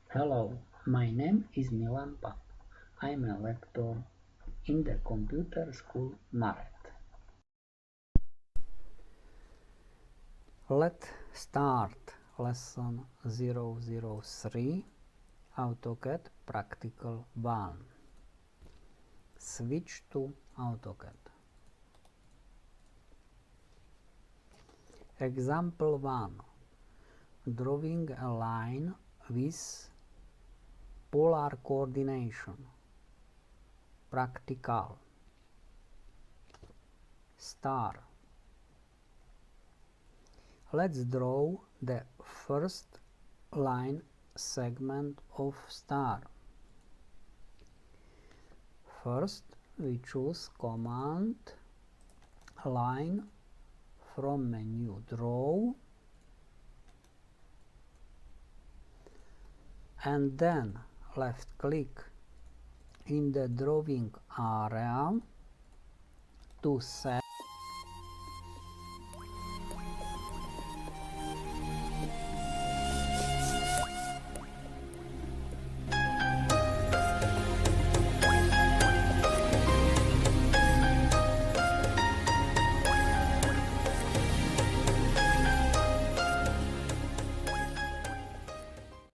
Hello, my name is Milan Pap. I'm a lecturer in the computer school Maret. Let's start lesson 003 AutoCAD Practical 1. Switch to AutoCAD. Example 1. Drawing a line with polar coordination. Practical. Star. Let's draw the first line segment of star. First, we choose Command Line from menu Draw, and then left click in the drawing area to set